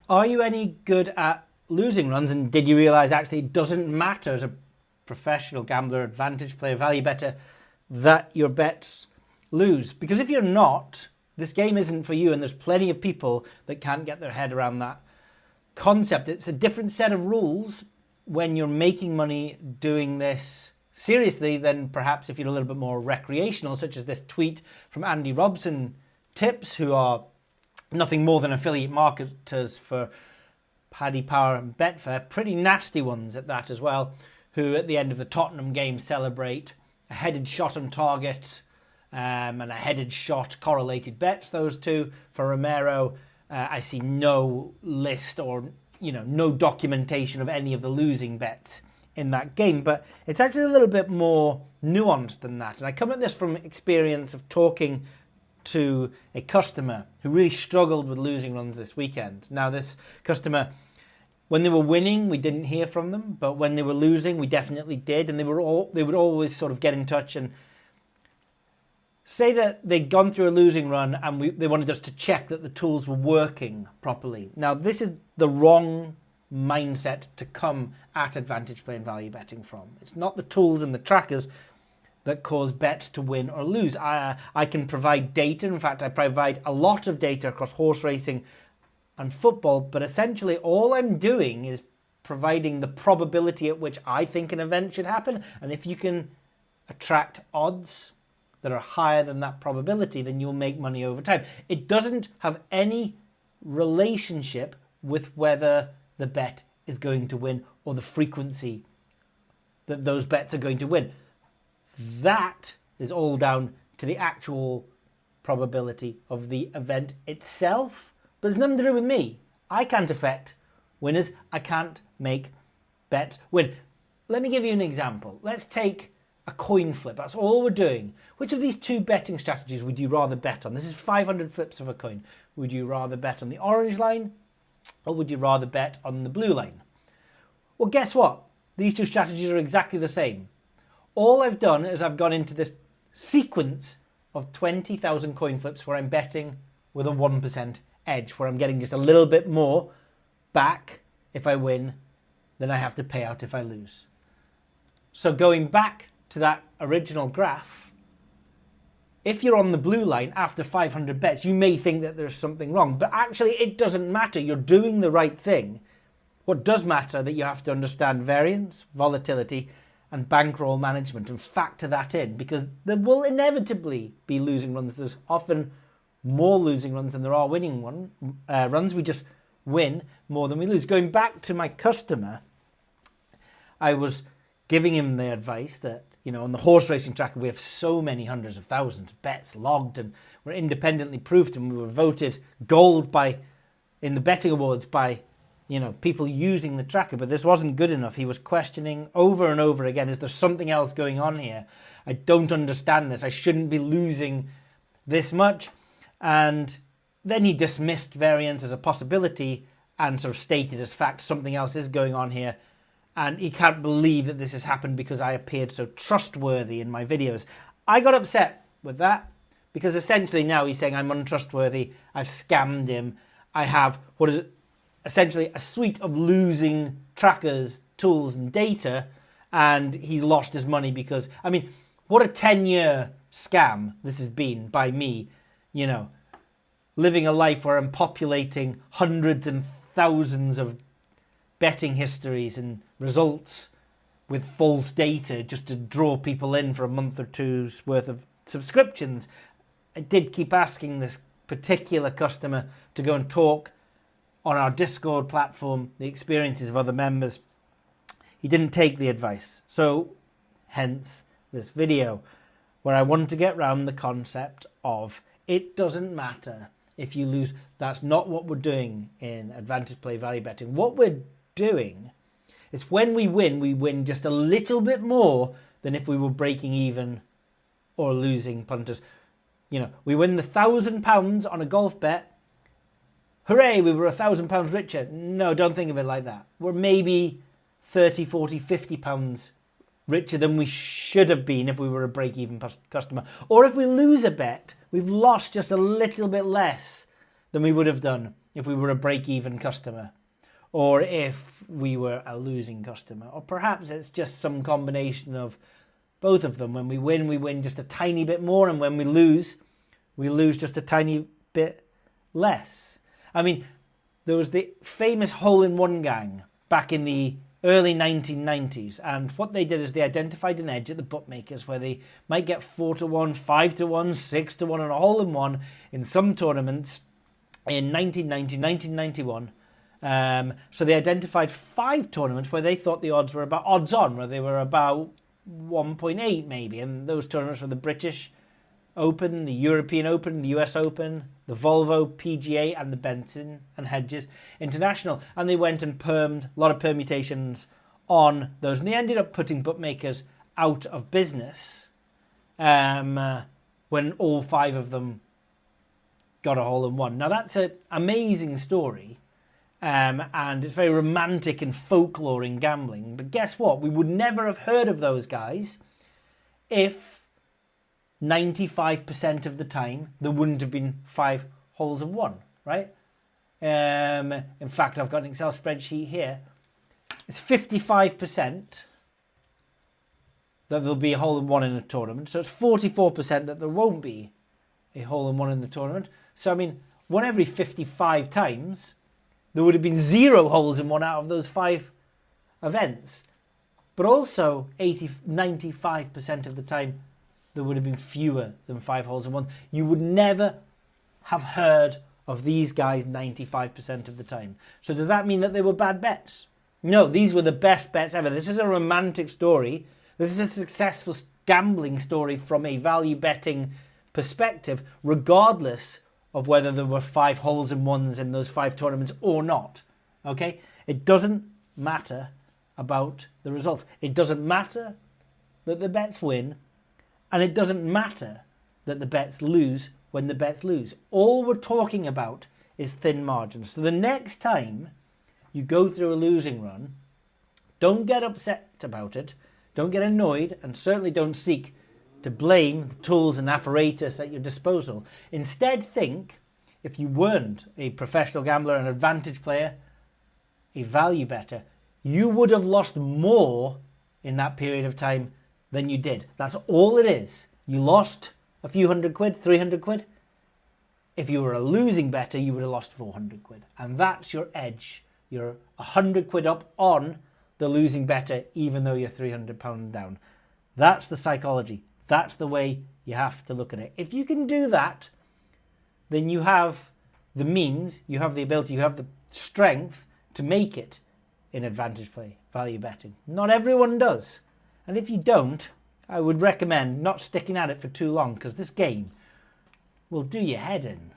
Are you any good at losing runs, and did you realize actually it doesn't matter as a professional gambler, advantage player, value better, that your bets lose? Because if you're not, this game isn't for you, and there's plenty of people that can't get their head around that concept. It's a different set of rules when you're making money doing this seriously than perhaps if you're a little bit more recreational, such as this tweet from Andy Robson Tips, who are nothing more than affiliate marketers for Paddy Power and Betfair, pretty nasty ones at that as well, who at the end of the Tottenham game celebrate a headed shot on target and a headed shot correlated bets, those two. For Romero, I see no list or no documentation of any of the losing bets in that game, but it's actually a little bit more nuanced than that. And I come at this from experience of talking to a customer who really struggled with losing runs this weekend. Now, this customer, when they were winning, we didn't hear from them, but when they were losing, we definitely did. And they would always sort of get in touch and say that they'd gone through a losing run and they wanted us to check that the tools were working properly. Now, this is the wrong mindset to come at advantage play and value betting from. It's not the tools and the trackers that cause bets to win or lose. I can provide data. In fact, I provide a lot of data across horse racing and football, but essentially all I'm doing is providing the probability at which I think an event should happen. And if you can attract odds that are higher than that probability, then you'll make money over time. It doesn't have any relationship with whether the bet is going to win or the frequency that those bets are going to win. That is all down to the actual probability of the event itself, but it's nothing to do with me. I can't affect winners. I can't make bets win. Let me give you an example. Let's take a coin flip. That's all we're doing. Which of these two betting strategies would you rather bet on? This is 500 flips of a coin. Would you rather bet on the orange line or would you rather bet on the blue line? Well, guess what? These two strategies are exactly the same. All I've done is I've gone into this sequence of 20,000 coin flips where I'm betting with a 1% edge, where I'm getting just a little bit more back if I win than I have to pay out if I lose. So going back to that original graph, if you're on the blue line after 500 bets, you may think that there's something wrong, but actually it doesn't matter. You're doing the right thing. What does matter that you have to understand variance, volatility, and bankroll management and factor that in, because there will inevitably be losing runs. There's often more losing runs than there are winning runs. We just win more than we lose. Going back to my customer, I was giving him the advice that, on the horse racing tracker, we have so many hundreds of thousands of bets logged and we're independently proofed, and we were voted gold in the betting awards by people using the tracker, but this wasn't good enough. He was questioning over and over again, is there something else going on here? I don't understand this. I shouldn't be losing this much. And then he dismissed variance as a possibility and sort of stated as fact something else is going on here. And he can't believe that this has happened because I appeared so trustworthy in my videos. I got upset with that because essentially now he's saying I'm untrustworthy. I've scammed him. I have what is essentially a suite of losing trackers, tools and data, and he's lost his money because, what a 10-year scam this has been by me, living a life where I'm populating hundreds and thousands of betting histories and results with false data just to draw people in for a month or two's worth of subscriptions. I did keep asking this particular customer to go and talk on our Discord platform, the experiences of other members. He didn't take the advice. So, hence this video, where I want to get around the concept of it doesn't matter if you lose. That's not what we're doing in advantage play value betting. What we're doing is when we win just a little bit more than if we were breaking even or losing punters. We win the £1,000 on a golf bet. Hooray, we were £1,000 richer. No, don't think of it like that. We're maybe 30, 40, 50 pounds richer than we should have been if we were a break-even customer. Or if we lose a bet, we've lost just a little bit less than we would have done if we were a break-even customer, or if we were a losing customer, or perhaps it's just some combination of both of them. When we win just a tiny bit more, and when we lose just a tiny bit less. I mean, there was the famous hole-in-one gang back in the early 1990s, and what they did is they identified an edge at the bookmakers where they might get 4-1, 5-1, 6-1 on a hole-in-one in some tournaments in 1990, 1991. So they identified 5 tournaments where they thought the odds were about odds on, where they were about 1.8 maybe, and those tournaments were the British Open, the European Open, the US Open, the Volvo PGA, and the Benson and Hedges International. And they went and permed a lot of permutations on those, and they ended up putting bookmakers out of business when all 5 of them got a hole-in-one. Now that's an amazing story, and it's very romantic and folklore in gambling. But guess what? We would never have heard of those guys if 95% of the time there wouldn't have been 5 holes of one, right? In fact, I've got an Excel spreadsheet here. It's 55% that there'll be a hole-in-one in a tournament. So it's 44% that there won't be a hole-in-one in the tournament. So, I mean, 1 every 55 times, there would have been 0 holes-in-one out of those 5 events. But also, 95% of the time, there would have been fewer than 5 holes-in-one. You would never have heard of these guys 95% of the time. So does that mean that they were bad bets? No, these were the best bets ever. This is a romantic story. This is a successful gambling story from a value betting perspective, regardless of whether there were 5 holes-in-ones in those 5 tournaments or not. Okay? It doesn't matter about the results. It doesn't matter that the bets win, and it doesn't matter that the bets lose when the bets lose. All we're talking about is thin margins. So the next time you go through a losing run, don't get upset about it. Don't get annoyed, and certainly don't seek to blame the tools and apparatus at your disposal. Instead, think, if you weren't a professional gambler, an advantage player, a value better, you would have lost more in that period of time than you did. That's all it is. You lost a few £100, 300 quid. If you were a losing better, you would have lost 400 quid. And that's your edge. You're 100 quid up on the losing better, even though you're £300 down. That's the psychology. That's the way you have to look at it. If you can do that, then you have the means, you have the ability, you have the strength to make it in advantage play, value betting. Not everyone does. And if you don't, I would recommend not sticking at it for too long, because this game will do your head in.